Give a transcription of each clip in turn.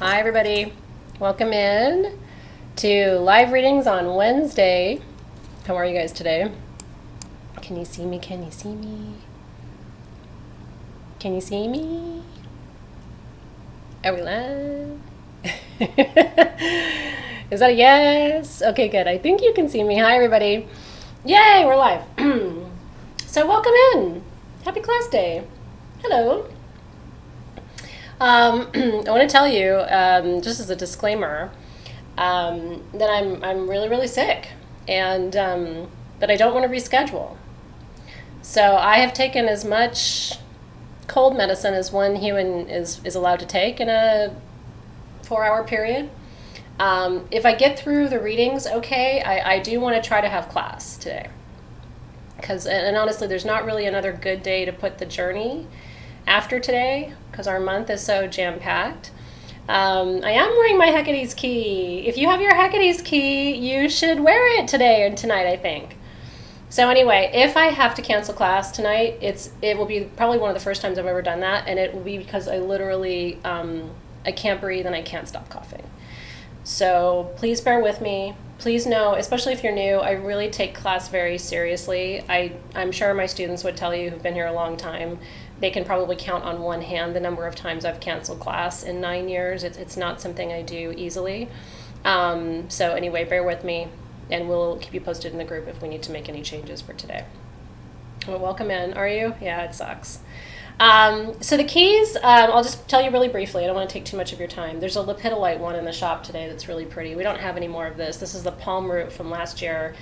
Hi, everybody. Welcome in to live readings on Wednesday. How are you guys today? Can you see me? Can you see me? Can you see me? Are we live? Is that a yes? Okay, good. I think you can see me. Hi, everybody. Yay, we're live. So welcome in. Happy class day. Hello. I want to tell you, just as a disclaimer, that I'm really, really sick, and that I don't want to reschedule. So I have taken as much cold medicine as one human is allowed to take in a 4-hour period. If I get through the readings, okay, I do want to try to have class today. And honestly, there's not really another good day to put the journey after today, because our month is so jam-packed. I am wearing my Hecate's key. If you have your Hecate's key, you should wear it today and tonight, I think. So anyway, if I have to cancel class tonight, it will be probably one of the first times I've ever done that, and it will be because I literally, I can't breathe and I can't stop coughing. So please bear with me. Please know, especially if you're new, I really take class very seriously. I'm sure my students would tell you who've been here a long time. They can probably count on one hand the number of times I've canceled class in 9 years. It's not something I do easily. So anyway, bear with me, and we'll keep you posted in the group if we need to make any changes for today. Well, welcome in. Are you? Yeah, it sucks. So the keys, I'll just tell you really briefly. I don't want to take too much of your time. There's a lepidolite one in the shop today that's really pretty. We don't have any more of this. This is the palm root from last year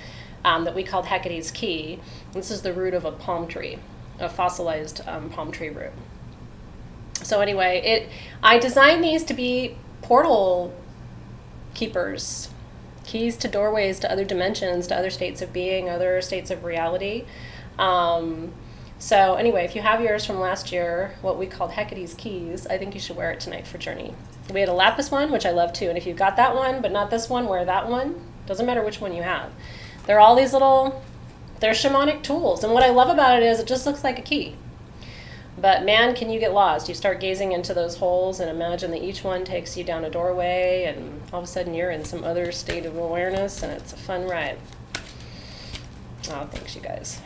that we called Hecate's key. This is the root of a palm tree, a fossilized palm tree root. So anyway, I designed these to be portal keepers, keys to doorways to other dimensions, to other states of being, other states of reality. So anyway, if you have yours from last year, what we called Hecate's keys, I think you should wear it tonight for Journey. We had a lapis one, which I love too, and if you've got that one, but not this one, wear that one. Doesn't matter which one you have. They're all these little, they're shamanic tools, and what I love about it is it just looks like a key. But man, can you get lost. You start gazing into those holes and imagine that each one takes you down a doorway, and all of a sudden you're in some other state of awareness, and it's a fun ride. Oh, thanks you guys.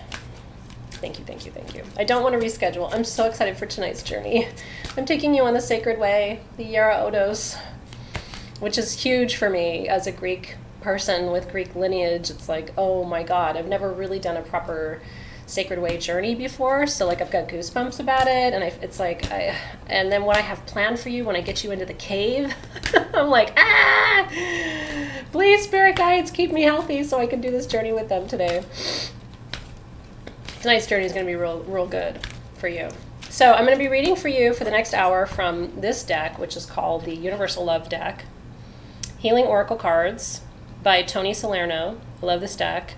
Thank you, thank you, thank you. I don't want to reschedule. I'm so excited for tonight's journey. I'm taking you on the sacred way, the Yera Odos, which is huge for me as a Greek person with Greek lineage. It's like, oh my God, I've never really done a proper sacred way journey before, so like I've got goosebumps about it, and it's like, and then what I have planned for you when I get you into the cave, I'm like, please spirit guides, keep me healthy so I can do this journey with them today. Tonight's journey is going to be real good for you. So I'm going to be reading for you for the next hour from this deck, which is called the Universal Love Deck, Healing Oracle Cards by Tony Salerno. I love this deck.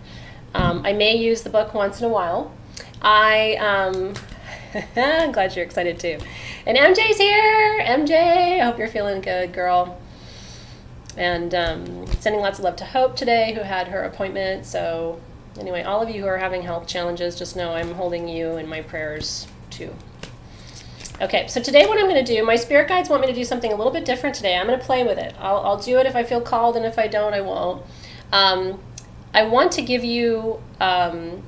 I may use the book once in a while. I'm glad you're excited too. And MJ's here. MJ, I hope you're feeling good, girl. And sending lots of love to Hope today, who had her appointment. So anyway, all of you who are having health challenges, just know I'm holding you in my prayers too. Okay, so today what I'm going to do, my spirit guides want me to do something a little bit different today. I'm going to play with it. I'll do it if I feel called, and if I don't, I won't. I want to give you,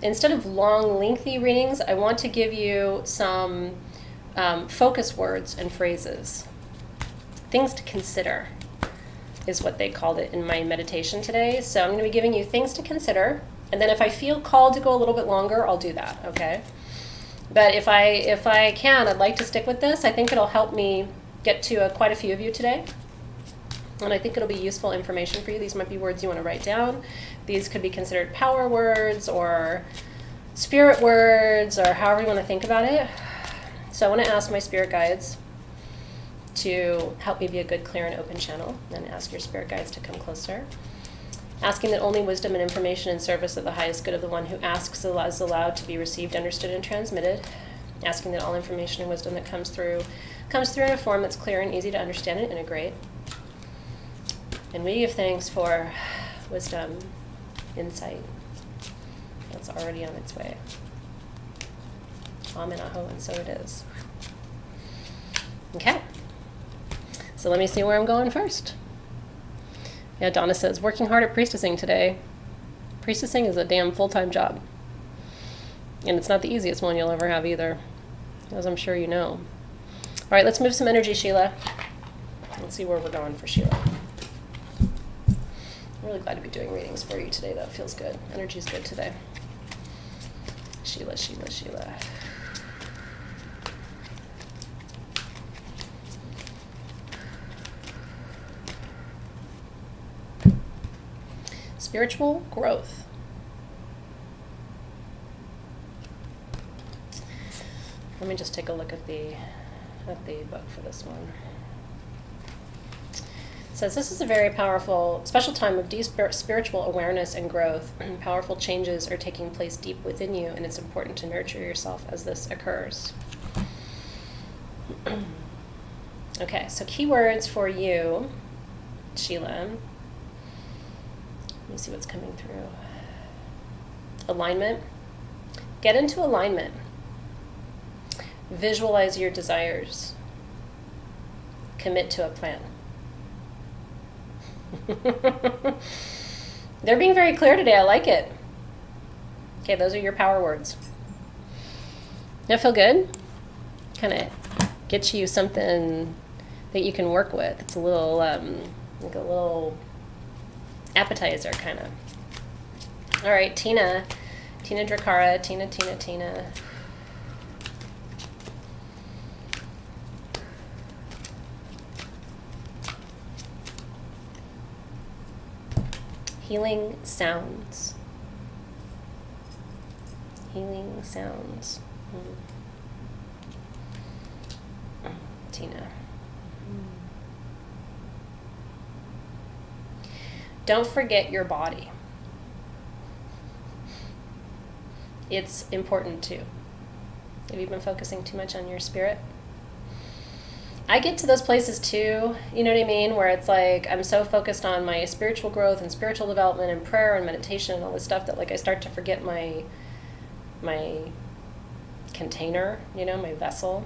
instead of long, lengthy readings, I want to give you some focus words and phrases. Things to consider is what they called it in my meditation today. So I'm going to be giving you things to consider, and then if I feel called to go a little bit longer, I'll do that, okay? But if I can, I'd like to stick with this. I think it'll help me get to quite a few of you today. And I think it'll be useful information for you. These might be words you want to write down. These could be considered power words or spirit words or however you want to think about it. So I want to ask my spirit guides to help me be a good, clear, and open channel, and ask your spirit guides to come closer. Asking that only wisdom and information in service of the highest good of the one who asks is allowed to be received, understood, and transmitted. Asking that all information and wisdom that comes through in a form that's clear and easy to understand and integrate. And we give thanks for wisdom, insight, that's already on its way. Amen, aho, and so it is. Okay. So let me see where I'm going first. Yeah, Donna says, working hard at priestessing today. Priestessing is a damn full-time job. And it's not the easiest one you'll ever have either, as I'm sure you know. All right, let's move some energy, Sheila. Let's see where we're going for Sheila. I'm really glad to be doing readings for you today. That feels good. Energy's good today. Sheila, Sheila, Sheila. Spiritual growth. Let me just take a look at the book for this one. It says, this is a very powerful, special time of deep spiritual awareness and growth. Powerful changes are taking place deep within you, and it's important to nurture yourself as this occurs. Okay, so keywords for you, Sheila. Let me see what's coming through. Alignment. Get into alignment. Visualize your desires. Commit to a plan. They're being very clear today. I like it. Okay, those are your power words. That feel good? Kind of get you something that you can work with. It's a little, like a little appetizer, kind of. All right, Tina Drakara, Tina. Healing sounds. Healing sounds. Tina. Don't forget your body. It's important too. Have you been focusing too much on your spirit? I get to those places too, you know what I mean, where it's like I'm so focused on my spiritual growth and spiritual development and prayer and meditation and all this stuff that like I start to forget my container, you know, my vessel.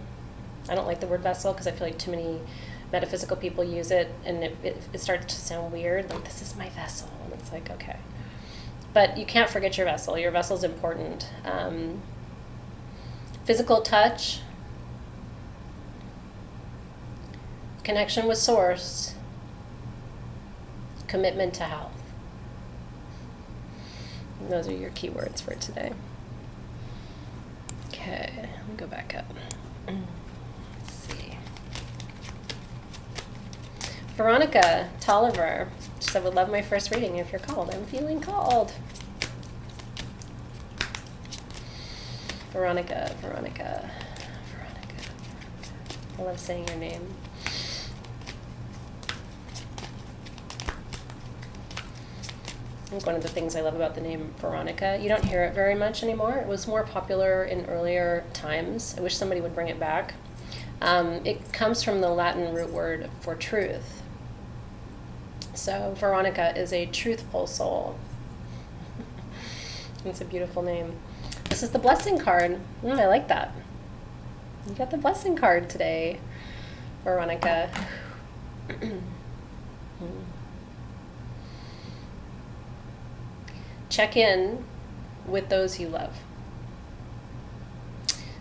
I don't like the word vessel because I feel like too many metaphysical people use it and it starts to sound weird, like this is my vessel, and it's like, okay. But you can't forget your vessel. Your vessel's important. Physical touch, connection with source, commitment to health. And those are your keywords for today. Okay, let me go back up. Let's see. Veronica Tolliver, she said, would love my first reading if you're called. I'm feeling called. Veronica. I love saying your name. I think one of the things I love about the name Veronica, you don't hear it very much anymore. It was more popular in earlier times. I wish somebody would bring it back. It comes from the Latin root word for truth. So Veronica is a truthful soul. It's a beautiful name. This is the blessing card. I like that. You got the blessing card today, Veronica. Check in with those you love.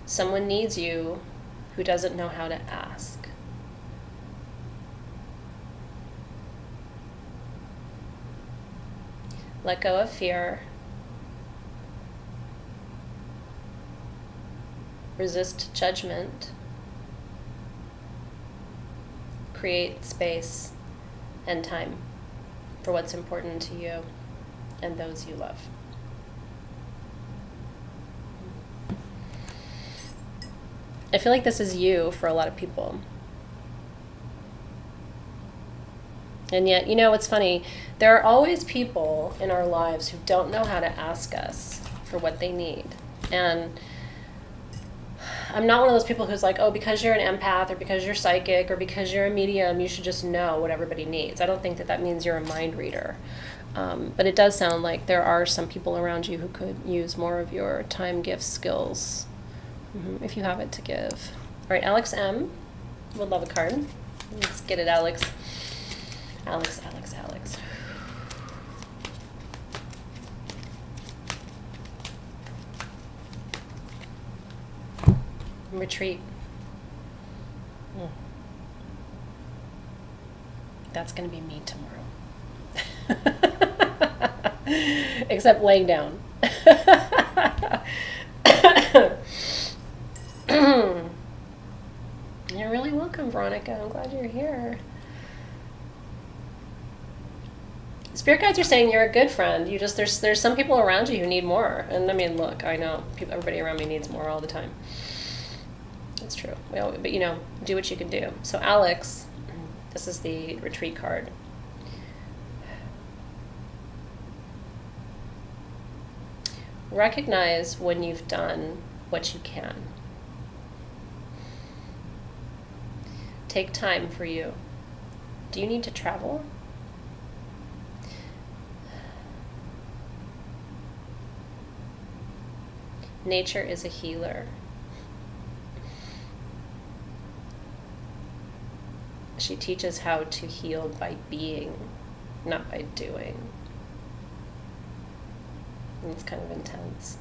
Someone needs you who doesn't know how to ask. Let go of fear. Resist judgment. Create space and time for what's important to you and those you love. I feel like this is you for a lot of people. And yet, you know, it's funny. There are always people in our lives who don't know how to ask us for what they need. And I'm not one of those people who's like, oh, because you're an empath or because you're psychic or because you're a medium, you should just know what everybody needs. I don't think that that means you're a mind reader. But it does sound like there are some people around you who could use more of your time, gifts, skills, if you have it to give. All right, Alex M. would love a card. Let's get it, Alex. Alex, Alex, Alex. Retreat. That's going to be me tomorrow. Except laying down. You're really welcome, Veronica. I'm glad you're here. Spirit guides are saying you're a good friend. You just there's some people around you who need more. And I mean, look, I know everybody around me needs more all the time. It's true. But do what you can do. So Alex, this is the retreat card. Recognize when you've done what you can. Take time for you. Do you need to travel? Nature is a healer. She teaches how to heal by being, not by doing. And it's kind of intense.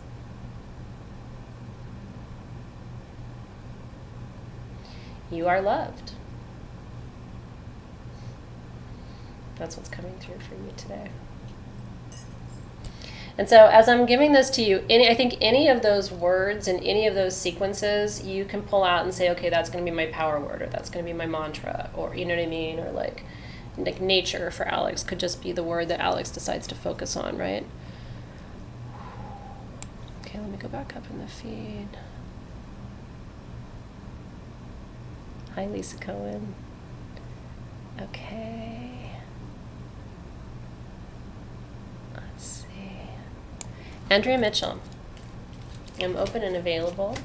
You are loved. That's what's coming through for you today. And so as I'm giving this to you, I think any of those words and any of those sequences, you can pull out and say, okay, that's going to be my power word, or that's going to be my mantra, or you know what I mean? Or like nature for Alex could just be the word that Alex decides to focus on, right? Okay, let me go back up in the feed. Hi, Lisa Cohen. Okay. Let's see. Andrea Mitchell. I'm open and available.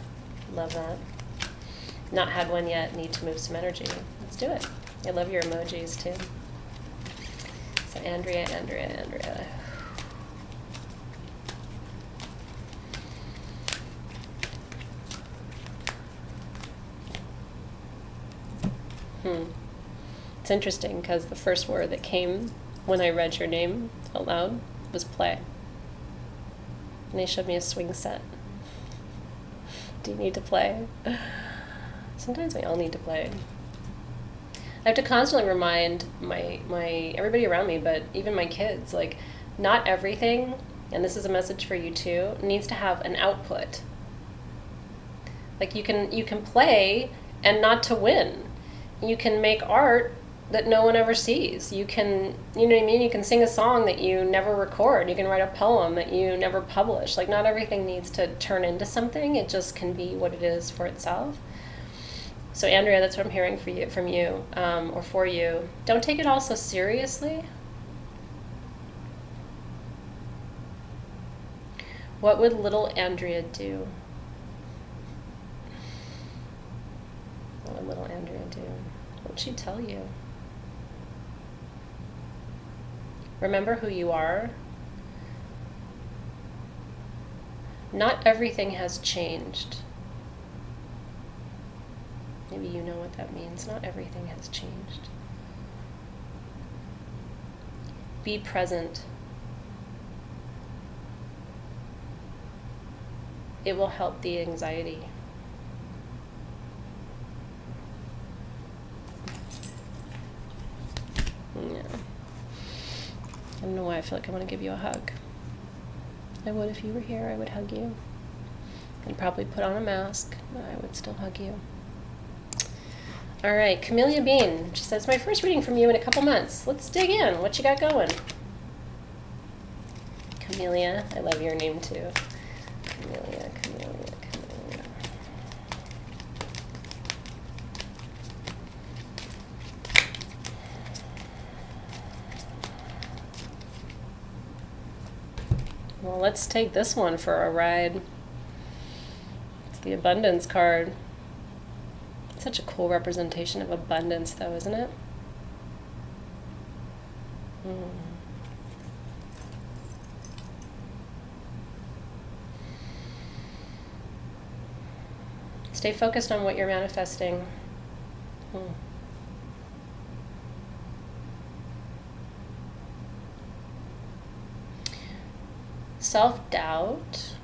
Love that. Not had one yet. Need to move some energy. Let's do it. I love your emojis too. So Andrea. It's interesting because the first word that came when I read your name out loud was play. And they showed me a swing set. Do you need to play? Sometimes we all need to play. I have to constantly remind my everybody around me, but even my kids, like, not everything, and this is a message for you too, needs to have an output. Like you can play and not to win. You can make art that no one ever sees. You can, you know what I mean? You can sing a song that you never record. You can write a poem that you never publish. Like, not everything needs to turn into something. It just can be what it is for itself. So Andrea, that's what I'm hearing from you, or for you. Don't take it all so seriously. What would little Andrea do? What would little Andrea do? What would she tell you? Remember who you are. Not everything has changed. Maybe you know what that means. Not everything has changed. Be present. It will help the anxiety. Yeah. I don't know why I feel like I want to give you a hug. I would if you were here. I would hug you. I'd probably put on a mask, but I would still hug you. All right, Camellia Bean. She says, my first reading from you in a couple months. Let's dig in. What you got going? Camellia. I love your name too. Camellia. Well, let's take this one for a ride. It's the abundance card. Such a cool representation of abundance, though, isn't it? Stay focused on what you're manifesting. self-doubt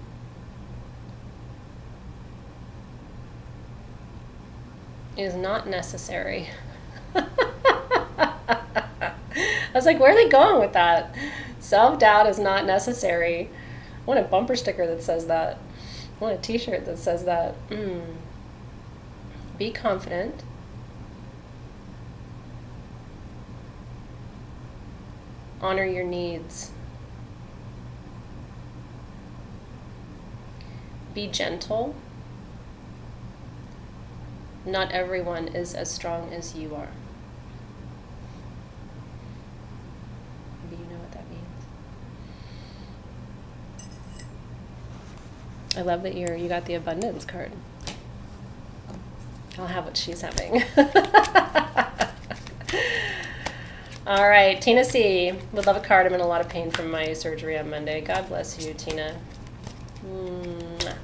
is not necessary. I was like, where are they going with that? Self-doubt is not necessary. I want a bumper sticker that says that. I want a t-shirt that says that. Be confident. Honor your needs. Be gentle. Not everyone is as strong as you are. Maybe you know what that means. I love that you got the abundance card. I'll have what she's having. All right, Tina C. Would love a card. I'm in a lot of pain from my surgery on Monday. God bless you, Tina. Mwah.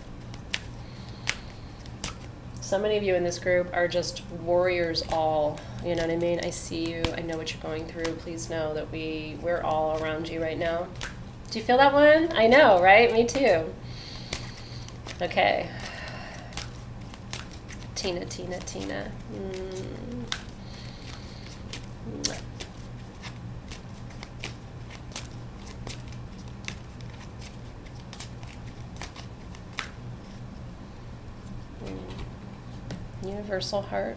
So many of you in this group are just warriors all. You know what I mean? I see you. I know what you're going through. Please know that we're all around you right now. Do you feel that one? I know, right? Me too. Okay. Tina. Universal heart.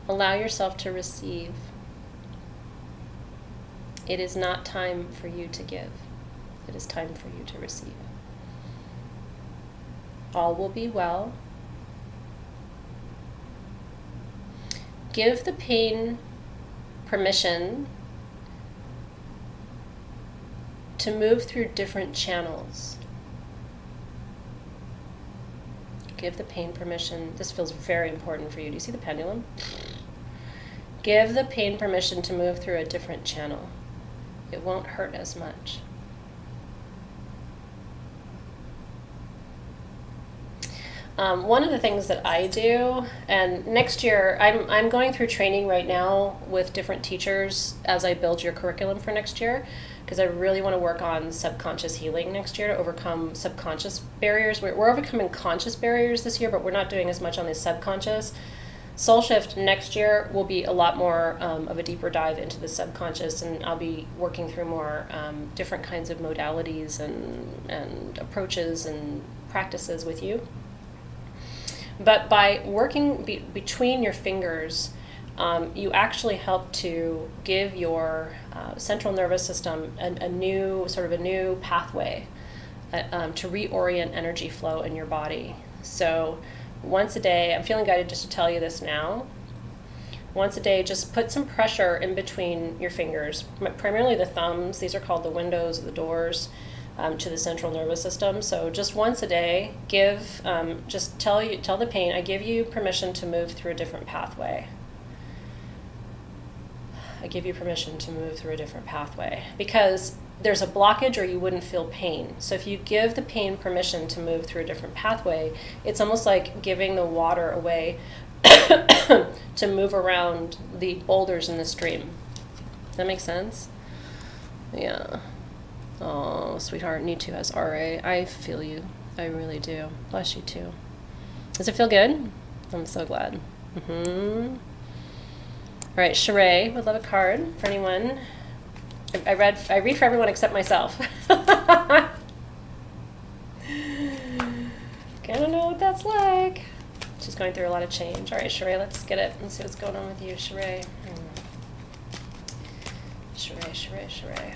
Allow yourself to receive. It is not time for you to give. It is time for you to receive. All will be well. Give the pain permission to move through different channels. Give the pain permission. This feels very important for you. Do you see the pendulum? Give the pain permission to move through a different channel. It won't hurt as much. One of the things that I do, and next year, I'm going through training right now with different teachers as I build your curriculum for next year, because I really want to work on subconscious healing next year to overcome subconscious barriers. We're overcoming conscious barriers this year, but we're not doing as much on the subconscious. Soul Shift next year will be a lot more of a deeper dive into the subconscious, and I'll be working through more different kinds of modalities and approaches and practices with you. But by working between your fingers, you actually help to give your central nervous system a new pathway to reorient energy flow in your body. So once a day, I'm feeling guided just to tell you this now. Once a day, just put some pressure in between your fingers, primarily the thumbs. These are called the windows or the doors to the central nervous system. So just once a day, just tell the pain, I give you permission to move through a different pathway. I give you permission to move through a different pathway, because there's a blockage or you wouldn't feel pain. So if you give the pain permission to move through a different pathway, it's almost like giving the water away to move around the boulders in the stream. Does that make sense? Yeah. Oh, sweetheart, need to as RA. I feel you. I really do. Bless you too. Does it feel good? I'm so glad. All right, Sheree would love a card for anyone. I read for everyone except myself. I don't know what that's like. She's going through a lot of change. All right, Sheree, let's get it. Let's see what's going on with you, Sheree. Sheree.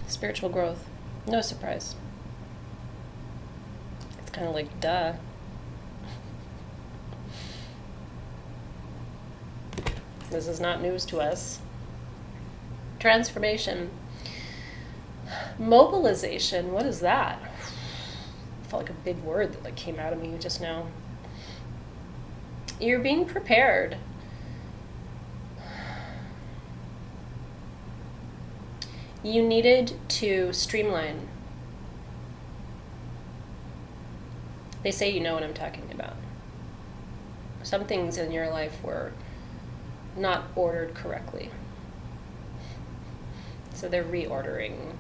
Spiritual growth. No surprise. It's kind of like, duh. This is not news to us. Transformation. Mobilization. What is that? felt like a big word that like came out of me just now. You're being prepared. You needed to streamline. They say you know what I'm talking about. Some things in your life were not ordered correctly. So they're reordering.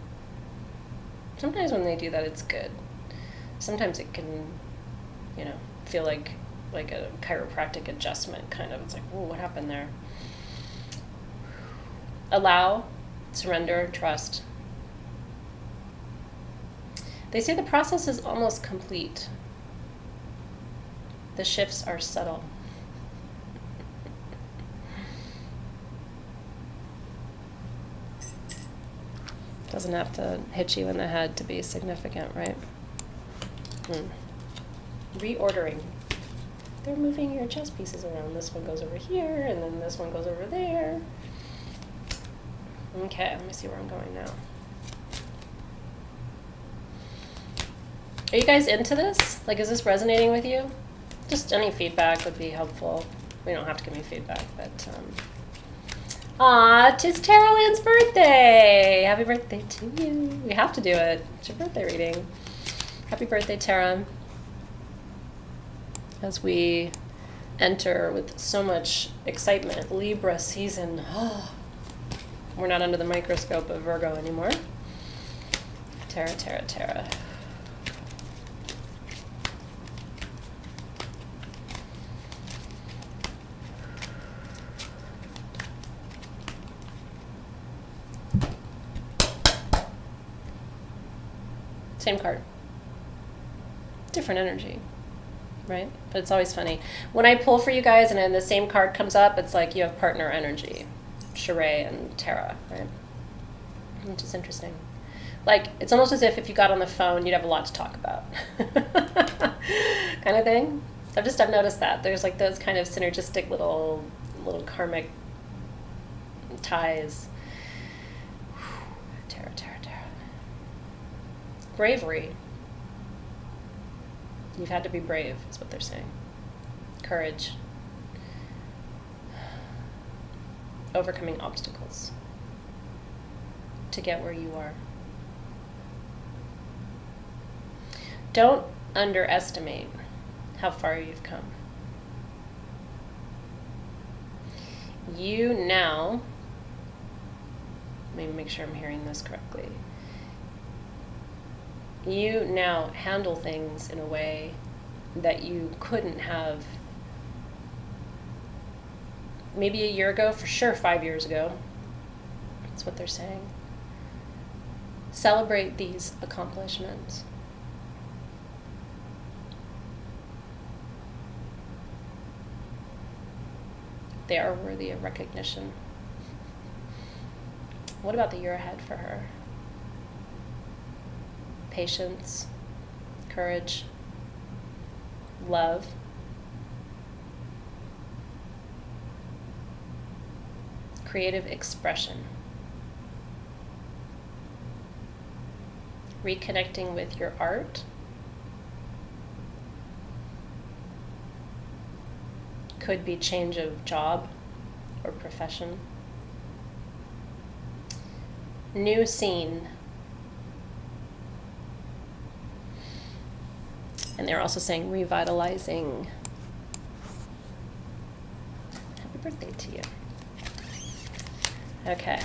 Sometimes when they do that, it's good. Sometimes it can, feel like a chiropractic adjustment kind of. It's like, whoa, what happened there? Allow, surrender, trust. They say the process is almost complete. The shifts are subtle. Doesn't have to hit you in the head to be significant, right? Reordering. They're moving your chess pieces around. This one goes over here, and then this one goes over there. Okay, let me see where I'm going now. Are you guys into this? Like, is this resonating with you? Just any feedback would be helpful. You don't have to give me feedback, but tis Tara Lynn's birthday! Happy birthday to you. We have to do it. It's your birthday reading. Happy birthday, Tara. As we enter with so much excitement, Libra season. We're not under the microscope of Virgo anymore. Tara, Tara, Tara. Same card. Different energy, right? But it's always funny. When I pull for you guys and then the same card comes up, it's like you have partner energy. Sheree and Tara, right? Which is interesting. Like, it's almost as if you got on the phone, you'd have a lot to talk about. Kind of thing. I've noticed that. There's like those kind of synergistic little karmic ties. Tara, Tara, Tara. Bravery. You've had to be brave, is what they're saying. Courage. Overcoming obstacles to get where you are. Don't underestimate how far you've come. You now, let me make sure I'm hearing this correctly. You now handle things in a way that you couldn't have maybe a year ago, for sure 5 years ago. That's what they're saying. Celebrate these accomplishments. They are worthy of recognition. What about the year ahead for her? Patience, courage, love. Creative expression. Reconnecting with your art. Could be change of job or profession. New scene. And they're also saying revitalizing. Happy birthday to you. Okay.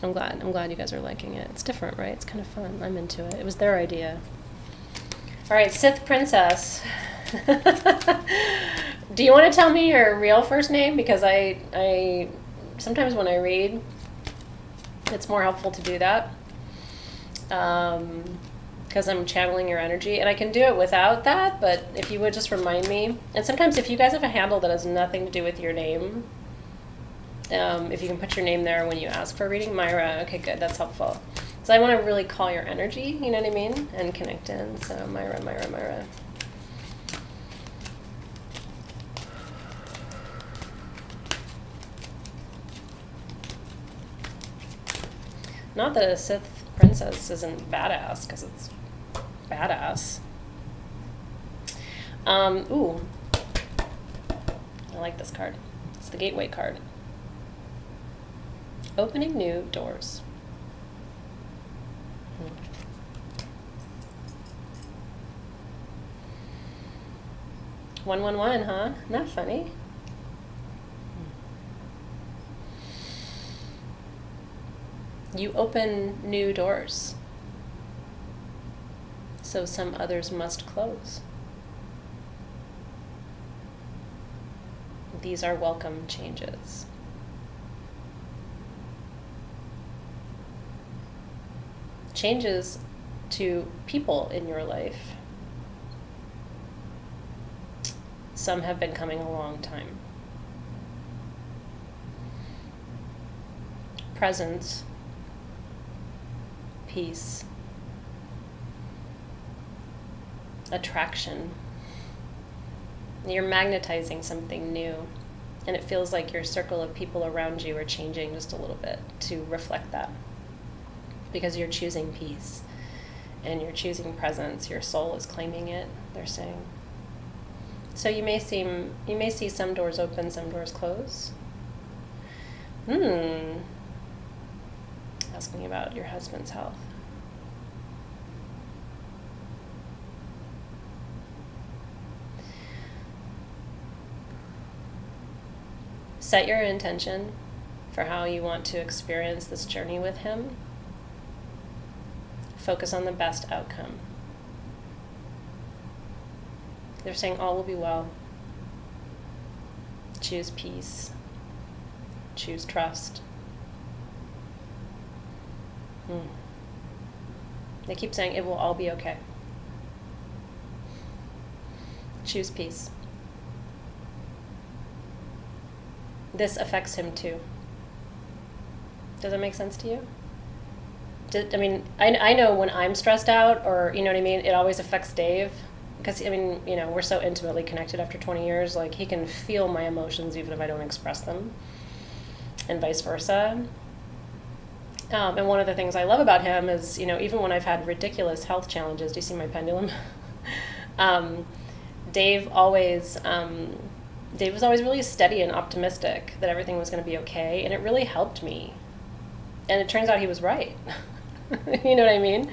I'm glad you guys are liking it. It's different, right? It's kind of fun. I'm into it. It was their idea. All right, Sith Princess. Do you want to tell me your real first name? Because I sometimes when I read, it's more helpful to do that. Because I'm channeling your energy, and I can do it without that, but if you would just remind me. And sometimes if you guys have a handle that has nothing to do with your name, if you can put your name there when you ask for a reading. Myra, okay, good, that's helpful. So I want to really call your energy, you know what I mean, and connect in. So Myra, Myra, Myra. Not that a Sith princess isn't badass, because it's badass. Ooh. I like this card. It's the Gateway card. Opening new doors. 111, huh? Isn't that funny? You open new doors, so some others must close. These are welcome changes. Changes to people in your life. Some have been coming a long time. Presence, peace, attraction. You're magnetizing something new, and it feels like your circle of people around you are changing just a little bit to reflect that. Because you're choosing peace, and you're choosing presence. Your soul is claiming it, they're saying. So you may see some doors open, some doors close. Asking about your husband's health. Set your intention for how you want to experience this journey with him. Focus on the best outcome. They're saying all will be well. Choose peace. Choose trust. They keep saying it will all be okay. Choose peace. This affects him too. Does that make sense to you? I know when I'm stressed out, or, you know what I mean, it always affects Dave. Because, we're so intimately connected after 20 years. Like, he can feel my emotions even if I don't express them. And vice versa. And one of the things I love about him is, even when I've had ridiculous health challenges, do you see my pendulum? Dave was always really steady and optimistic that everything was going to be okay. And it really helped me. And it turns out he was right. You know what I mean?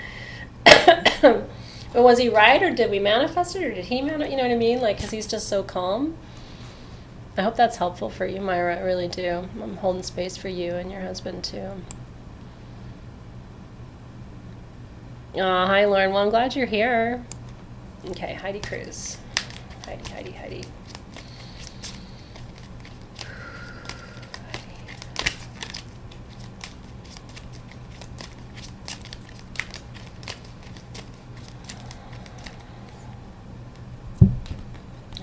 But was he right, or did we manifest it, or did he manifest? You know what I mean? Like, because he's just so calm. I hope that's helpful for you, Myra. I really do. I'm holding space for you and your husband, too. Hi, Lauren. Well, I'm glad you're here. Okay, Heidi Cruz. Heidi.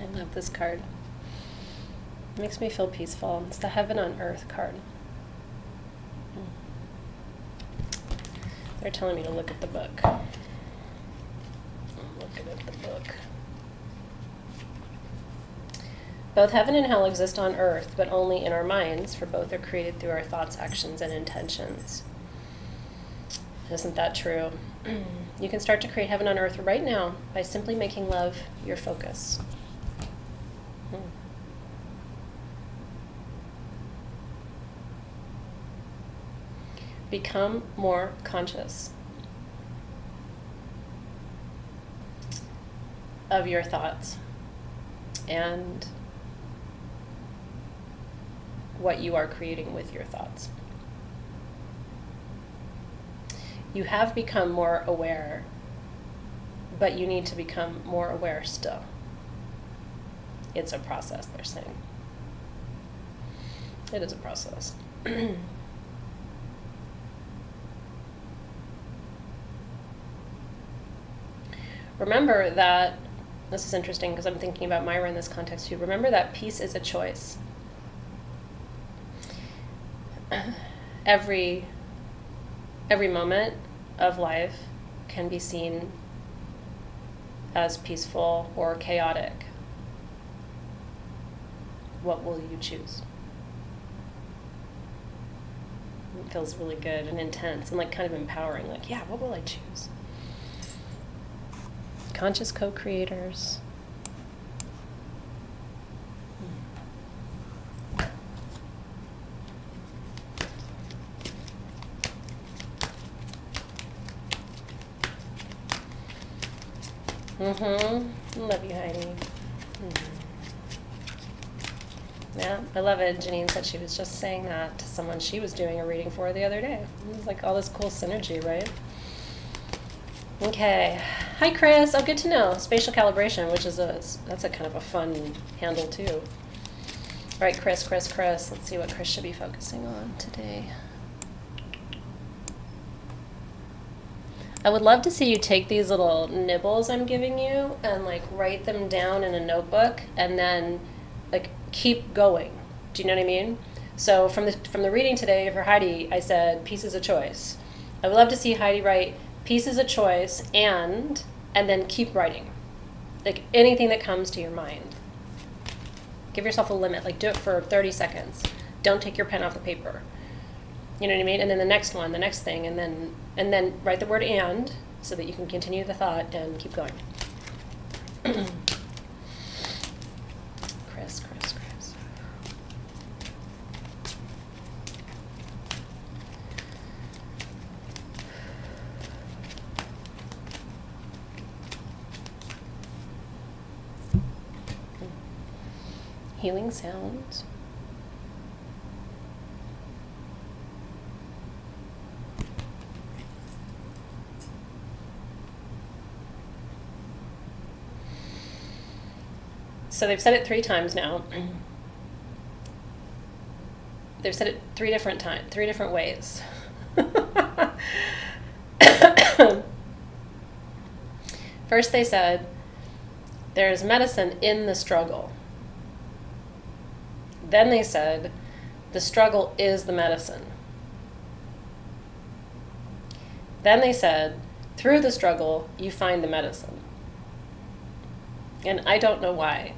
I love this card. It makes me feel peaceful. It's the Heaven on Earth card. They're telling me to look at the book. I'm looking at the book. Both heaven and hell exist on earth, but only in our minds, for both are created through our thoughts, actions, and intentions. Isn't that true? You can start to create heaven on earth right now by simply making love your focus. Become more conscious of your thoughts and what you are creating with your thoughts. You have become more aware, but you need to become more aware still. It's a process, they're saying. It is a process. Remember that, this is interesting because I'm thinking about Myra in this context too. Remember that peace is a choice. Every moment of life can be seen as peaceful or chaotic. What will you choose? It feels really good and intense and like kind of empowering. Like, yeah, what will I choose? Conscious co-creators. Love you, Heidi. Yeah, I love it. Janine said she was just saying that to someone she was doing a reading for the other day. It was like all this cool synergy, right? Okay. Hi, Chris. Oh, good to know. Spatial calibration, which is that's a kind of a fun handle too. All right, Chris. Let's see what Chris should be focusing on today. I would love to see you take these little nibbles I'm giving you and like write them down in a notebook and then like keep going. Do you know what I mean? So from the reading today for Heidi, I said pieces of choice. I would love to see Heidi write pieces of choice and then keep writing. Like anything that comes to your mind. Give yourself a limit. Like do it for 30 seconds. Don't take your pen off the paper. You know what I mean? And then the next one, the next thing, and then write the word "and" so that you can continue the thought and keep going. Chris. Healing sounds. So they've said it 3 times now. They've said it 3 different ways. First they said, there is medicine in the struggle. Then they said, the struggle is the medicine. Then they said, through the struggle, you find the medicine. And I don't know why.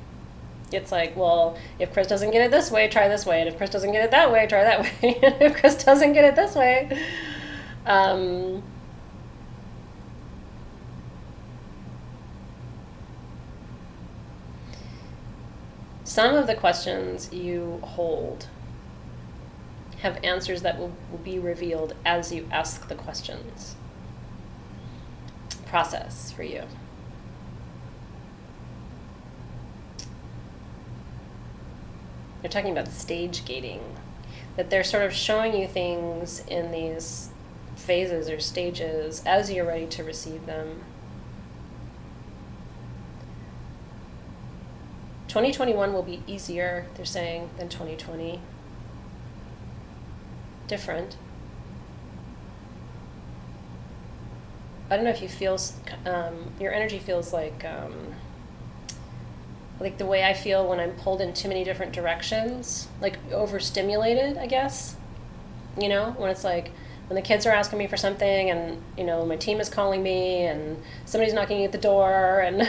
It's like, well, if Chris doesn't get it this way, try this way. And if Chris doesn't get it that way, try that way. And if Chris doesn't get it this way, some of the questions you hold have answers that will be revealed as you ask the questions. Process for you. They're talking about stage gating, that they're sort of showing you things in these phases or stages as you're ready to receive them. 2021 will be easier, they're saying, than 2020. Different. I don't know if you feel, your energy feels like the way I feel when I'm pulled in too many different directions, like overstimulated, I guess. You know, when it's like, when the kids are asking me for something and, you know, my team is calling me and somebody's knocking at the door and,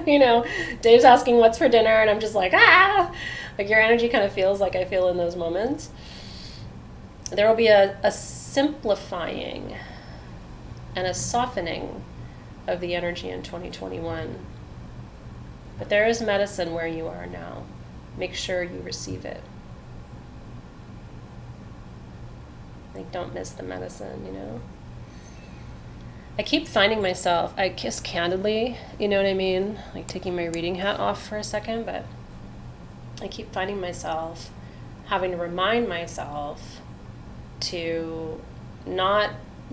you know, Dave's asking what's for dinner and I'm just like, ah! Like your energy kind of feels like I feel in those moments. There will be a simplifying and a softening of the energy in 2021. But there is medicine where you are now. Make sure you receive it. Like, don't miss the medicine, you know? I keep finding myself, I guess candidly, you know what I mean? Like taking my reading hat off for a second, but I keep finding myself having to remind myself to not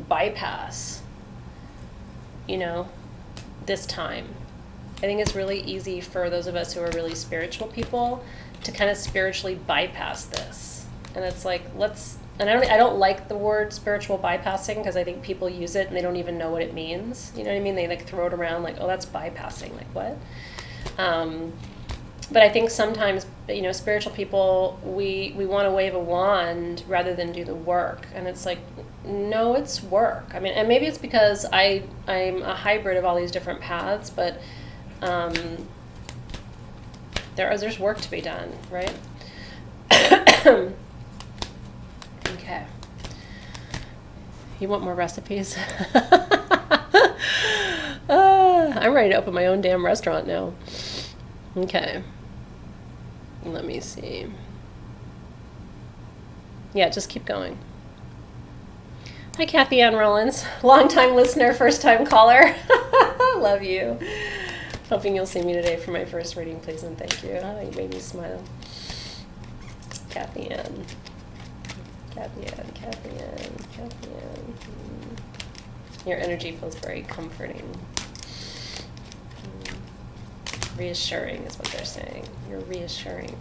bypass, you know, this time. I think it's really easy for those of us who are really spiritual people to kind of spiritually bypass this. And it's like, and I don't like the word spiritual bypassing because I think people use it and they don't even know what it means. You know what I mean? They like throw it around like, oh, that's bypassing. Like what? But I think sometimes, you know, spiritual people, we want to wave a wand rather than do the work. And it's like, no, it's work. I mean, and maybe it's because I'm a hybrid of all these different paths, but there's work to be done, right? Okay. You want more recipes? I'm ready to open my own damn restaurant now. Okay. Let me see. Yeah, just keep going. Hi, Kathy Ann Rollins. Long-time listener, first-time caller. Love you. Hoping you'll see me today for my first reading, please, and thank you. Oh, you made me smile. Kathy Ann. Kathy Ann, Kathy Ann, Kathy Ann. Your energy feels very comforting. Reassuring is what they're saying. You're reassuring.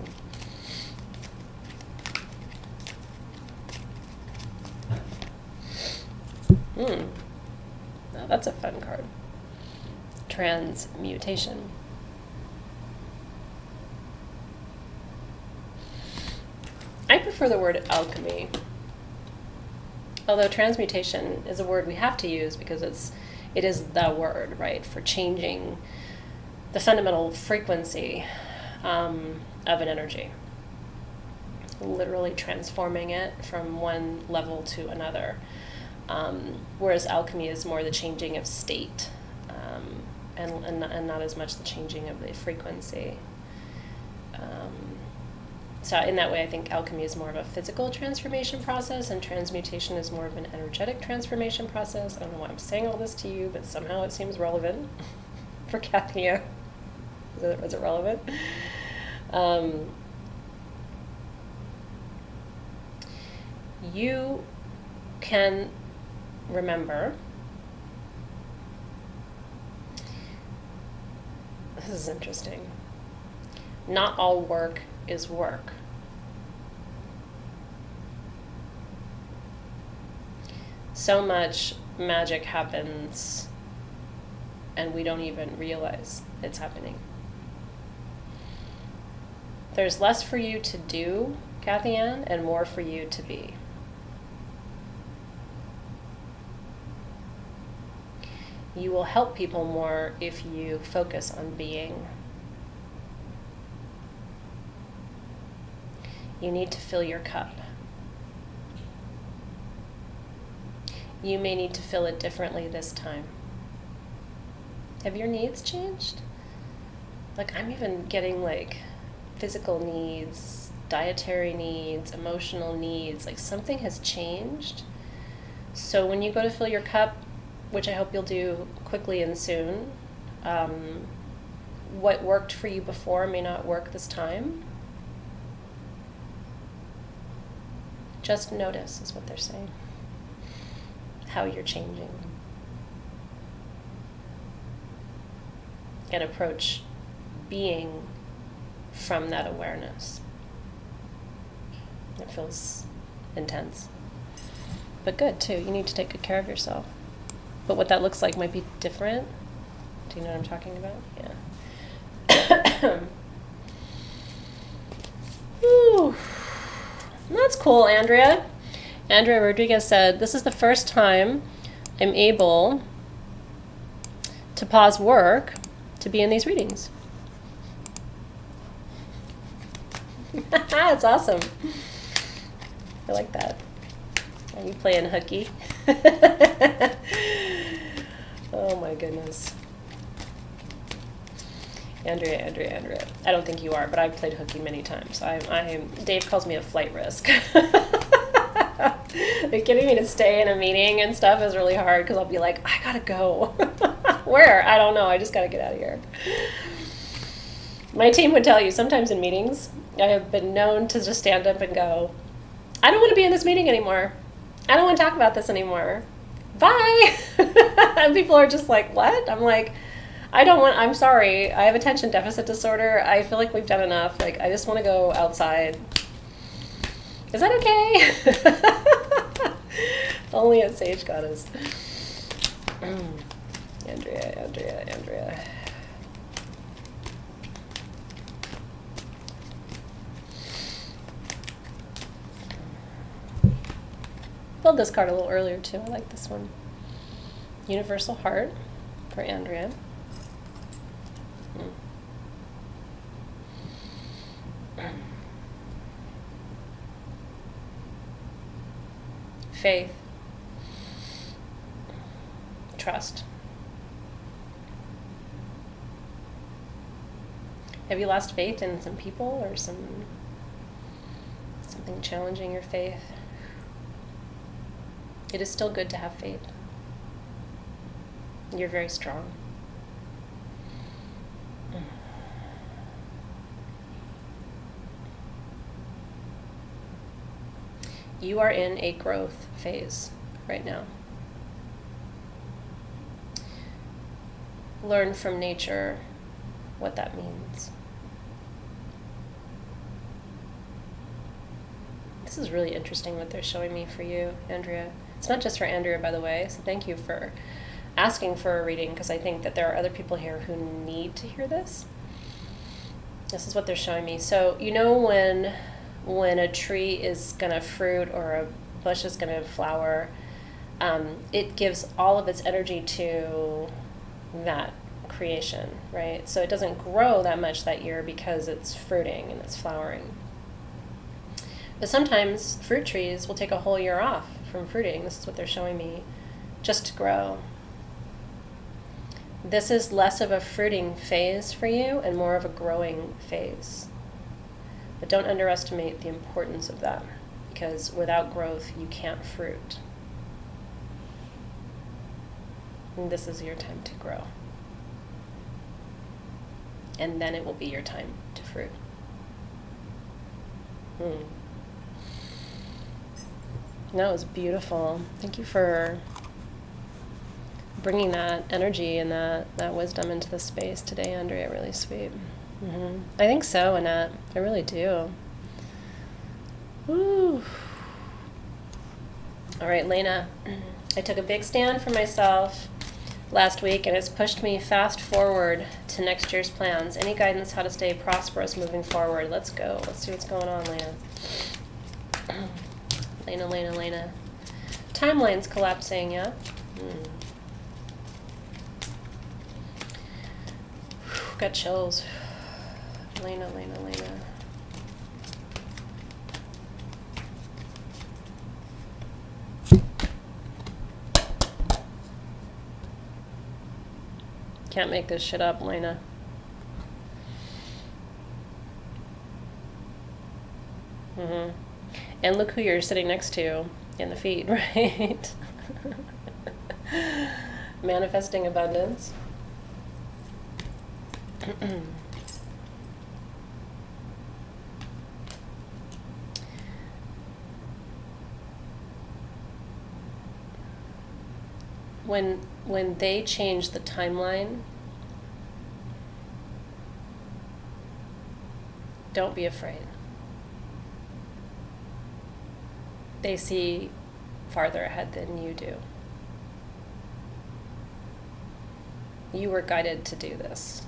Now that's a fun card. Transmutation. I prefer the word alchemy. Although transmutation is a word we have to use because it is the word, right, for changing the fundamental frequency of an energy. Literally transforming it from one level to another. Whereas alchemy is more the changing of state, and not as much the changing of the frequency. So in that way, I think alchemy is more of a physical transformation process, and transmutation is more of an energetic transformation process. I don't know why I'm saying all this to you, but somehow it seems relevant for Kathy. Is it relevant? You can remember, this is interesting, not all work is work. So much magic happens and we don't even realize it's happening. There's less for you to do, Kathy Ann, and more for you to be. You will help people more if you focus on being. You need to fill your cup. You may need to fill it differently this time. Have your needs changed? Like, I'm even getting like physical needs, dietary needs, emotional needs, like something has changed. So when you go to fill your cup, which I hope you'll do quickly and soon, what worked for you before may not work this time. Just notice is what they're saying. How you're changing. And approach being from that awareness. It feels intense. But good too. You need to take good care of yourself. But what that looks like might be different. Do you know what I'm talking about? Yeah. Whew. That's cool, Andrea. Andrea Rodriguez said, this is the first time I'm able to pause work to be in these readings. That's awesome. I like that. Are you playing hooky? Oh my goodness. Andrea. I don't think you are, but I've played hooky many times. Dave calls me a flight risk. Like, getting me to stay in a meeting and stuff is really hard because I'll be like, I gotta go. Where? I don't know. I just gotta get out of here. My team would tell you sometimes in meetings, I have been known to just stand up and go, I don't want to be in this meeting anymore. I don't want to talk about this anymore. Bye. And people are just like, what? I'm like, I'm sorry. I have attention deficit disorder. I feel like we've done enough. Like, I just want to go outside. Is that okay? Only at Sage Goddess. Andrea. Pulled this card a little earlier too. I like this one. Universal Heart for Andrea. Faith. trust. Have you lost faith in some people or something challenging your faith? It is still good to have faith. You're very strong. You are in a growth phase right now. Learn from nature what that means. This is really interesting what they're showing me for you, Andrea. It's not just for Andrea, by the way, so thank you for asking for a reading, because I think that there are other people here who need to hear this. This is what they're showing me. So, you know when a tree is going to fruit or a bush is going to flower, it gives all of its energy to that creation, right? So it doesn't grow that much that year because it's fruiting and it's flowering. But sometimes fruit trees will take a whole year off from fruiting. This is what they're showing me, just to grow. This is less of a fruiting phase for you and more of a growing phase. But don't underestimate the importance of that, because without growth, you can't fruit. And this is your time to grow. And then it will be your time to fruit. That was beautiful. Thank you for bringing that energy and that wisdom into the space today, Andrea. Really sweet. I think so, Annette. I really do. Woo. All right, Lena. I took a big stand for myself last week, and it's pushed me fast forward to next year's plans. Any guidance how to stay prosperous moving forward? Let's go. Let's see what's going on, Lena. Lena. Timeline's collapsing, yeah? Got chills. Lena. Can't make this shit up, Lena. And look who you're sitting next to in the feed, right? Manifesting abundance. When they change the timeline, don't be afraid. They see farther ahead than you do. You were guided to do this.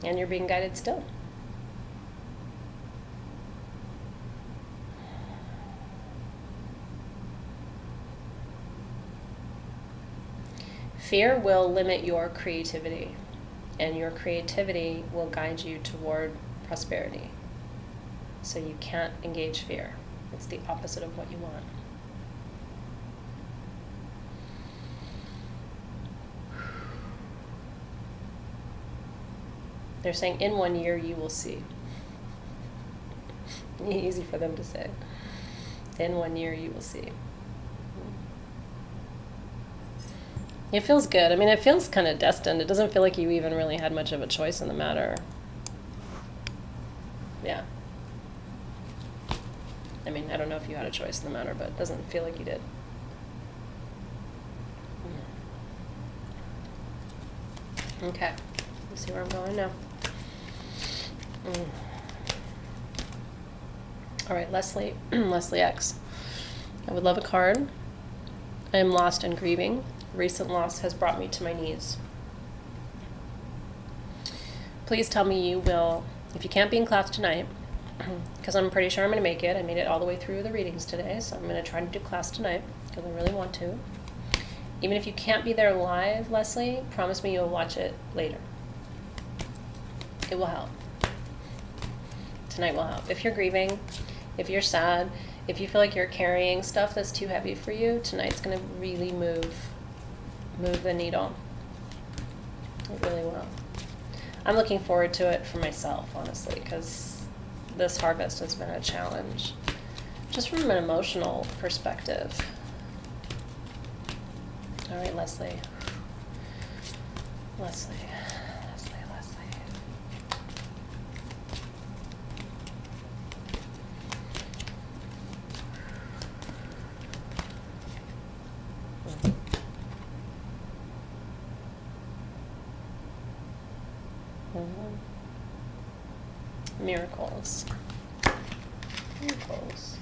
And you're being guided still. Fear will limit your creativity, and your creativity will guide you toward prosperity. So you can't engage fear. It's the opposite of what you want. They're saying in 1 year you will see. Easy for them to say. In 1 year you will see. It feels good. I mean, it feels kind of destined. It doesn't feel like you even really had much of a choice in the matter. Yeah. I mean, I don't know if you had a choice in the matter, but it doesn't feel like you did. Okay. Let's see where I'm going now. All right, Leslie X. I would love a card. I am lost and grieving. Recent loss has brought me to my knees. Please tell me you will, if you can't be in class tonight, because I'm pretty sure I'm going to make it. I made it all the way through the readings today, so I'm going to try to do class tonight, because I really want to. Even if you can't be there live, Leslie, promise me you'll watch it later. It will help. Tonight will help. If you're grieving, if you're sad, If you feel like you're carrying stuff that's too heavy for you, tonight's going to really move the needle. It really will. I'm looking forward to it for myself, honestly, because this harvest has been a challenge, just from an emotional perspective. All right, Leslie. Leslie. Miracles. Miracles.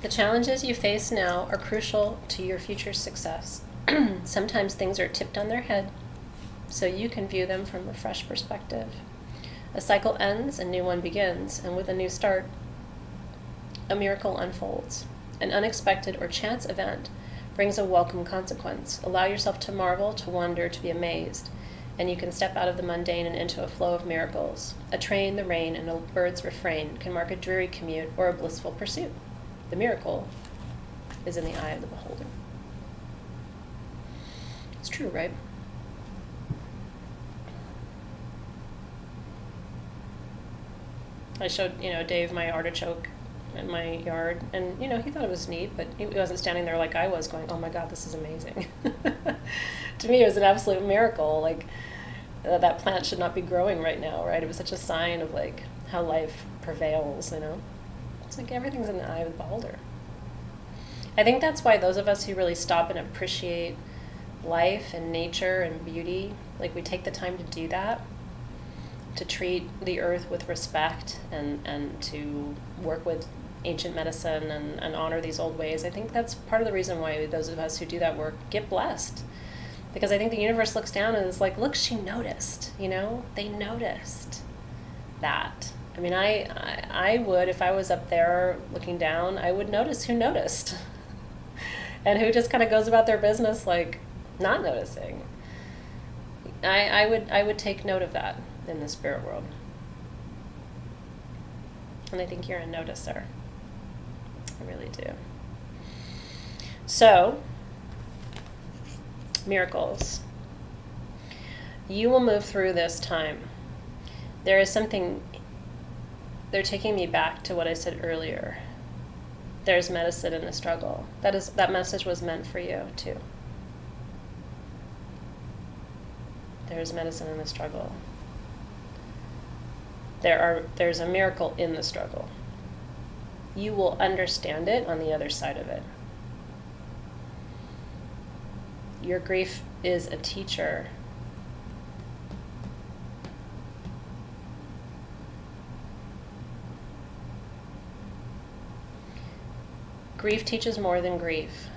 The challenges you face now are crucial to your future success. Sometimes things are tipped on their head, so you can view them from a fresh perspective. A cycle ends, a new one begins, and with a new start, a miracle unfolds. An unexpected or chance event brings a welcome consequence. Allow yourself to marvel, to wonder, to be amazed, and you can step out of the mundane and into a flow of miracles. A train, the rain, and a bird's refrain can mark a dreary commute or a blissful pursuit. The miracle is in the eye of the beholder. It's true, right? I showed, Dave my artichoke in my yard, and he thought it was neat, but he wasn't standing there like I was going, oh my god, this is amazing. To me, it was an absolute miracle. Like, that plant should not be growing right now, right? It was such a sign of like how life prevails. It's like everything's in the eye of the beholder. I think that's why those of us who really stop and appreciate life and nature and beauty, like, we take the time to do that, to treat the earth with respect and to work with ancient medicine and honor these old ways. I think that's part of the reason why those of us who do that work get blessed. Because I think the universe looks down and is like, look, she noticed, they noticed that. I mean, I would, if I was up there looking down, I would notice who noticed and who just kind of goes about their business like not noticing. I would take note of that in the spirit world. And I think you're a noticer. I really do. So, miracles. You will move through this time. There is something, they're taking me back to what I said earlier. There's medicine in the struggle. That message was meant for you too. There's medicine in the struggle. There's a miracle in the struggle. You will understand it on the other side of it. Your grief is a teacher. Grief teaches more than grief.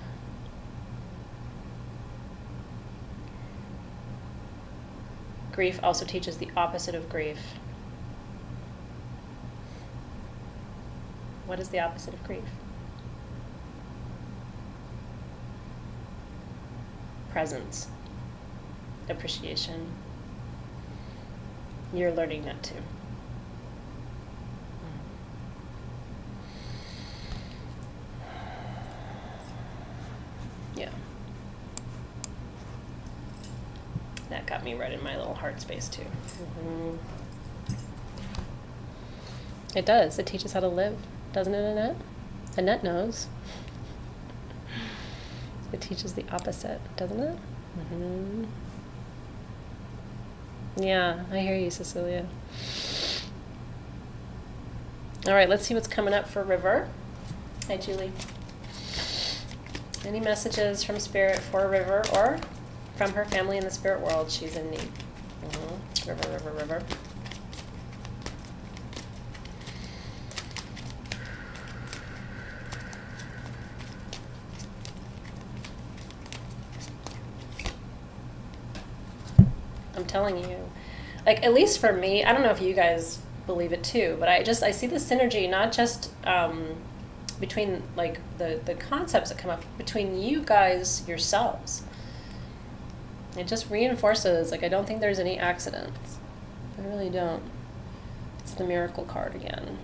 Grief also teaches the opposite of grief. What is the opposite of grief? Presence, appreciation. You're learning that too. Yeah. That got me right in my little heart space too. Mm-hmm. It does. It teaches how to live, doesn't it, Annette? Annette knows. It teaches the opposite, doesn't it? Mm-hmm. Yeah, I hear you, Cecilia. All right, let's see what's coming up for River. Hi, Julie. Any messages from Spirit for River or from her family in the spirit world? She's in need. Mm-hmm. River, River, River. I'm telling you, like, at least for me, I don't know if you guys believe it too, but I see the synergy, not just between like the concepts that come up between you guys yourselves. It just reinforces, like, I don't think there's any accidents. I really don't. What's the miracle card again?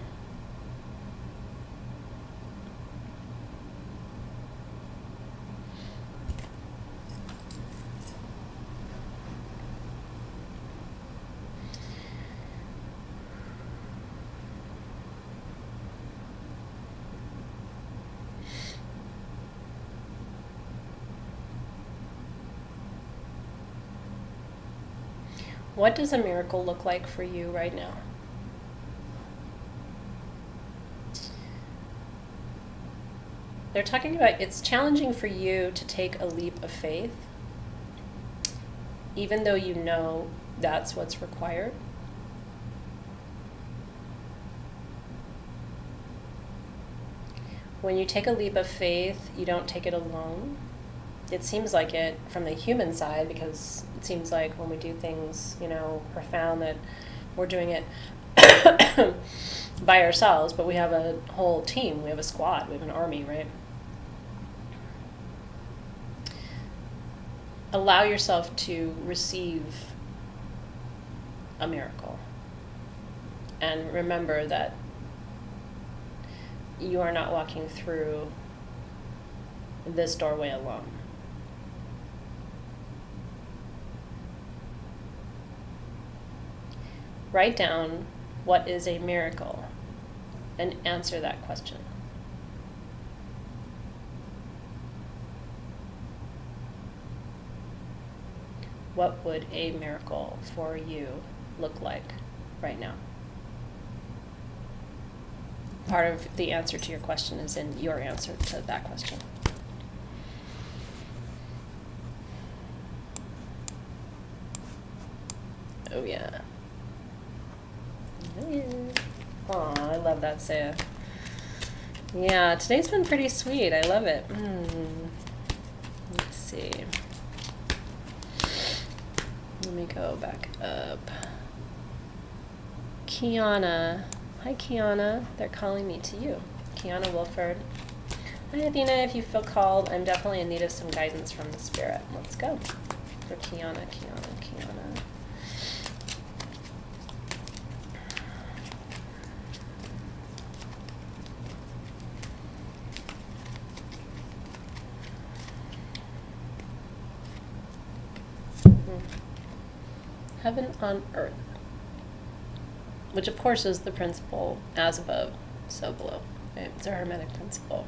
What does a miracle look like for you right now? They're talking about it's challenging for you to take a leap of faith, even though you know that's what's required. When you take a leap of faith, you don't take it alone. It seems like it from the human side, because it seems like when we do things, profound, that we're doing it by ourselves, but we have a whole team, we have a squad, we have an army, right? Allow yourself to receive a miracle. And remember that you are not walking through this doorway alone. Write down what is a miracle and answer that question. What would a miracle for you look like right now? Part of the answer to your question is in your answer to that question. Oh yeah. Aw, I love that, Saya. Yeah, today's been pretty sweet. I love it. Let's see. Let me go back up. Kiana. Hi, Kiana. They're calling me to you. Kiana Wilford. Hi, Athena. If you feel called, I'm definitely in need of some guidance from the spirit. Let's go. For Kiana. Heaven on earth, which of course is the principle as above, so below. Right? It's a Hermetic principle.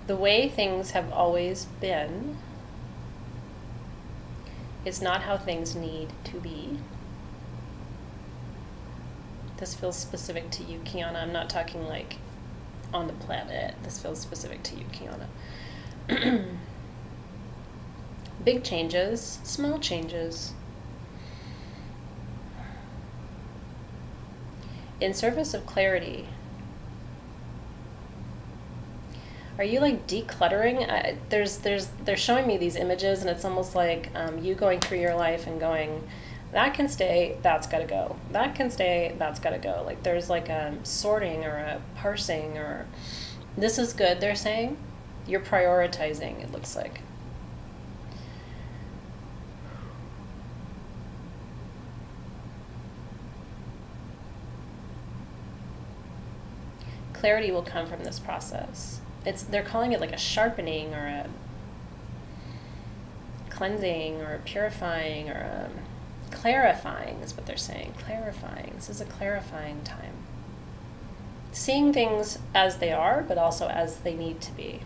The way things have always been is not how things need to be. This feels specific to you, Kiana. I'm not talking like on the planet. This feels specific to you, Kiana. Big changes, small changes. In service of clarity. Are you like decluttering? They're showing me these images, and it's almost like you going through your life and going, that can stay, that's got to go. That can stay, that's got to go. Like there's like a sorting or a parsing, or this is good, they're saying. You're prioritizing, it looks like. Clarity will come from this process. They're calling it like a sharpening or a cleansing or a purifying or a clarifying is what they're saying. Clarifying. This is a clarifying time. Seeing things as they are, but also as they need to be.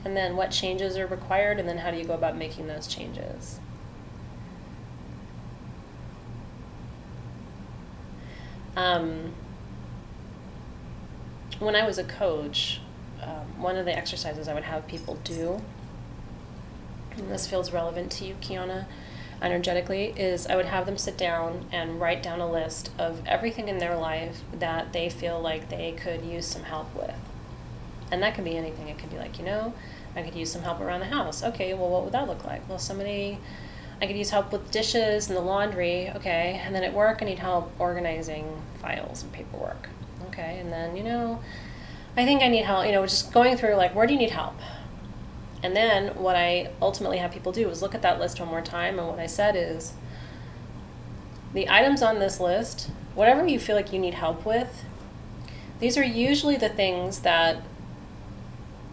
And then what changes are required, and then how do you go about making those changes? When I was a coach, one of the exercises I would have people do, and this feels relevant to you, Kiana, energetically, is I would have them sit down and write down a list of everything in their life that they feel like they could use some help with. And that could be anything. It could be like, I could use some help around the house. Okay, well, what would that look like? Well, somebody I could use help with dishes and the laundry, okay. And then at work, I need help organizing files and paperwork, okay. And then, I think I need help, just going through, like, where do you need help? And then what I ultimately have people do is look at that list one more time, and what I said is, the items on this list, whatever you feel like you need help with, these are usually the things that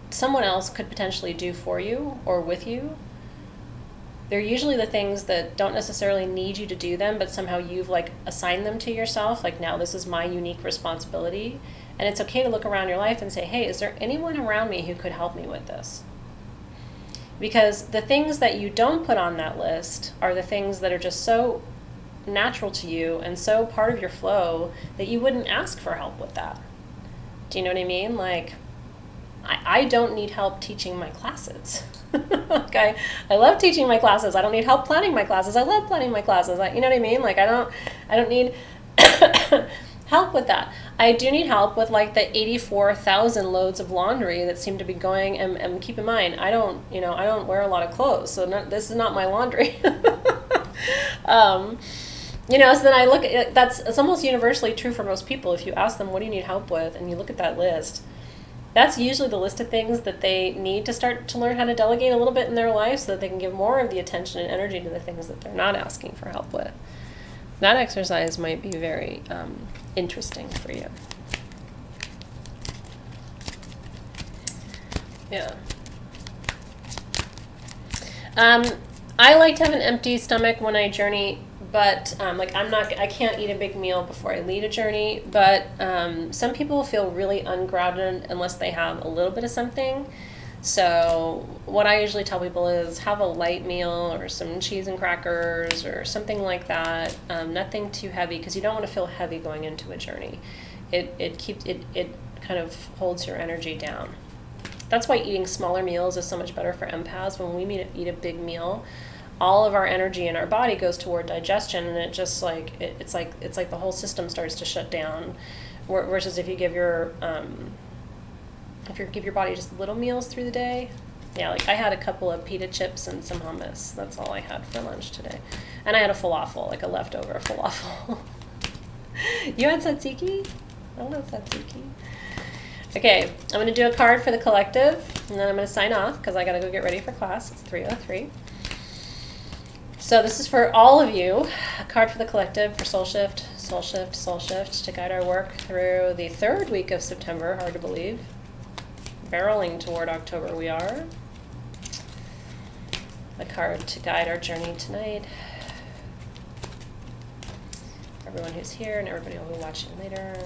someone else could potentially do for you or with you. They're usually the things that don't necessarily need you to do them, but somehow you've like assigned them to yourself. Like, now this is my unique responsibility. And it's okay to look around your life and say, hey, is there anyone around me who could help me with this? Because the things that you don't put on that list are the things that are just so natural to you and so part of your flow that you wouldn't ask for help with that. Do you know what I mean? Like, I don't need help teaching my classes. Okay, I love teaching my classes. I don't need help planning my classes. I love planning my classes. You know what I mean? Like, I don't need help with that. I do need help with like the 84,000 loads of laundry that seem to be going. And keep in mind, I don't wear a lot of clothes, so this is not my laundry. So then I look at it's almost universally true for most people. If you ask them, what do you need help with? And you look at that list, that's usually the list of things that they need to start to learn how to delegate a little bit in their life so that they can give more of the attention and energy to the things that they're not asking for help with. That exercise might be very interesting for you. Yeah. I like to have an empty stomach when I journey, but I can't eat a big meal before I lead a journey, but some people feel really ungrounded unless they have a little bit of something. So what I usually tell people is have a light meal or some cheese and crackers or something like that. Nothing too heavy, because you don't want to feel heavy going into a journey. It kind of holds your energy down. That's why eating smaller meals is so much better for empaths. When we eat a big meal, all of our energy in our body goes toward digestion, and it just it's like the whole system starts to shut down. Versus if you give your body just little meals through the day. Yeah, like I had a couple of pita chips and some hummus. That's all I had for lunch today. And I had a falafel, like a leftover falafel. You had tzatziki? I love tzatziki. Okay, I'm going to do a card for the collective, and then I'm going to sign off because I got to go get ready for class. It's 3:03. So this is for all of you. A card for the collective for Soul Shift, Soul Shift, Soul Shift to guide our work through the third week of September. Hard to believe. Barreling toward October we are. A card to guide our journey tonight. Everyone who's here and everybody who will be watching later.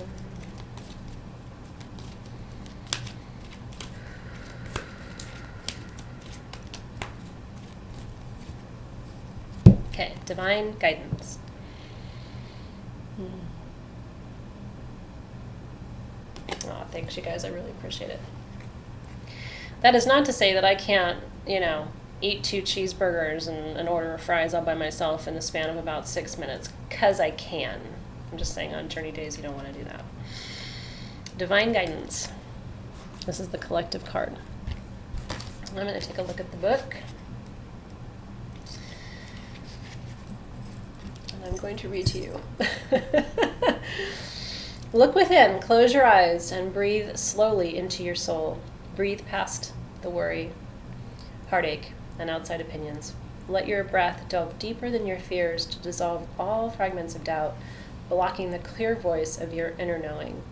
Okay, divine guidance. Oh, thanks, you guys. I really appreciate it. That is not to say that I can't, eat 2 cheeseburgers and an order of fries all by myself in the span of about 6 minutes, because I can. I'm just saying on journey days you don't want to do that. Divine guidance. This is the collective card. I'm going to take a look at the book. I'm going to read to you. Look within, close your eyes, and breathe slowly into your soul. Breathe past the worry, heartache, and outside opinions. Let your breath delve deeper than your fears to dissolve all fragments of doubt, blocking the clear voice of your inner knowing.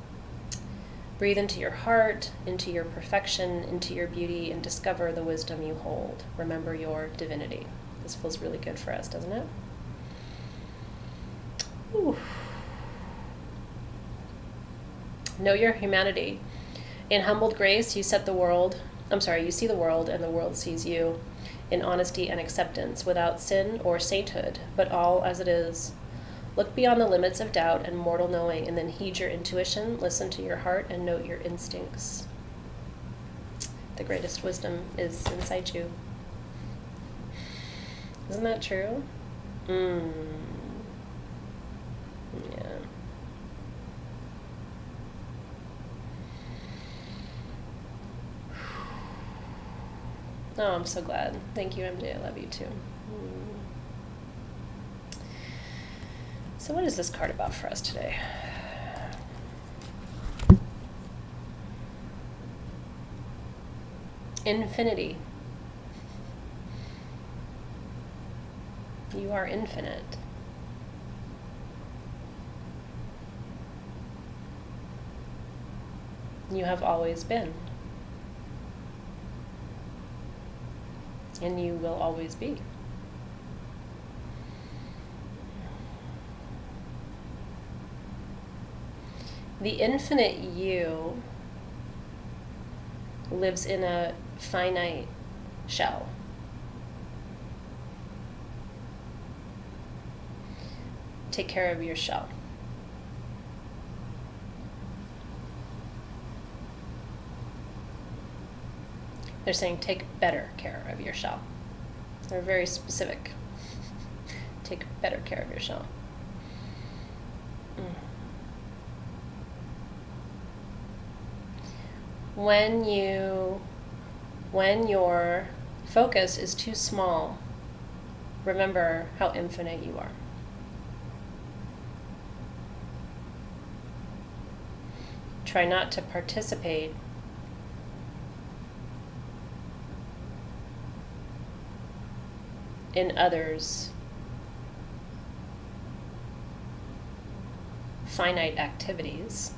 Breathe into your heart, into your perfection, into your beauty, and discover the wisdom you hold. Remember your divinity. This feels really good for us, doesn't it? Ooh. Know your humanity. In humbled grace, you see the world, and the world sees you. In honesty and acceptance, without sin or sainthood, but all as it is. Look beyond the limits of doubt and mortal knowing, and then heed your intuition, listen to your heart, and note your instincts. The greatest wisdom is inside you. Isn't that true? Yeah. Oh, I'm so glad. Thank you, MJ. I love you too. So what is this card about for us today? Infinity. You are infinite. You have always been. And you will always be. The infinite you lives in a finite shell. Take care of your shell. They're saying take better care of your shell. They're very specific. Take better care of your shell. When your focus is too small, remember how infinite you are. Try not to participate in others' finite activities.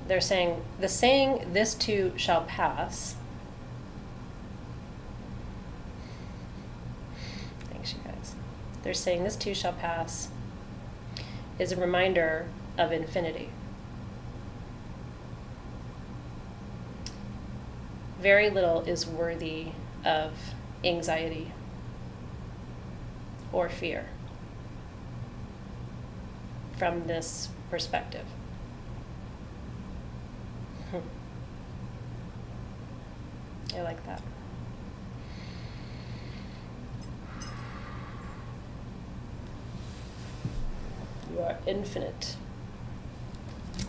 They're saying, the saying, "This too shall pass." Thanks, you guys. They're saying, "This too shall pass," is a reminder of infinity. Very little is worthy of anxiety or fear from this perspective. I like that. You are infinite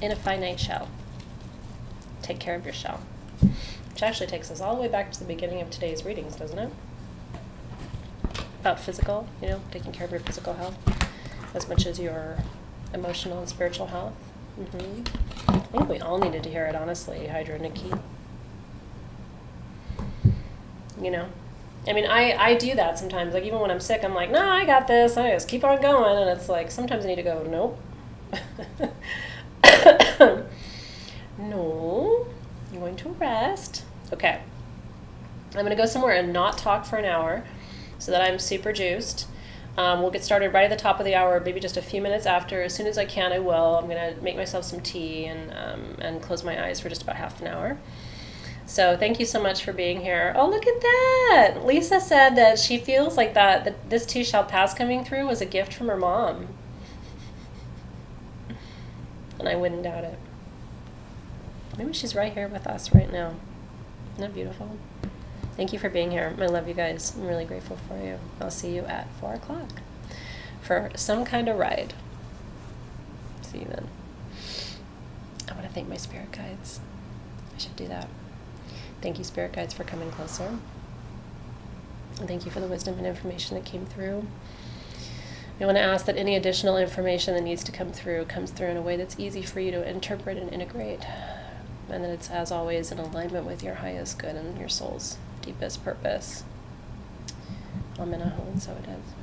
in a finite shell. Take care of your shell. Which actually takes us all the way back to the beginning of today's readings, doesn't it? About physical, taking care of your physical health as much as your emotional and spiritual health. I think we all needed to hear it, honestly, Hydra Nikki. I mean, I do that sometimes. Like, even when I'm sick, I'm like, no, I got this. I just keep on going. And it's like, sometimes I need to go, nope. No, you're going to rest. Okay. I'm going to go somewhere and not talk for an hour so that I'm super juiced. We'll get started right at the top of the hour, maybe just a few minutes after. As soon as I can, I will. I'm going to make myself some tea and close my eyes for just about half an hour. So thank you so much for being here. Oh, look at that. Lisa said that she feels like that this too shall pass coming through was a gift from her mom. And I wouldn't doubt it. Maybe she's right here with us right now. Isn't that beautiful? Thank you for being here. I love you guys. I'm really grateful for you. I'll see you at 4 o'clock for some kind of ride. See you then. I want to thank my spirit guides. I should do that. Thank you, spirit guides, for coming closer. And thank you for the wisdom and information that came through. I want to ask that any additional information that needs to come through comes through in a way that's easy for you to interpret and integrate. And that it's, as always, in alignment with your highest good and your soul's deepest purpose. Amen. And so it is.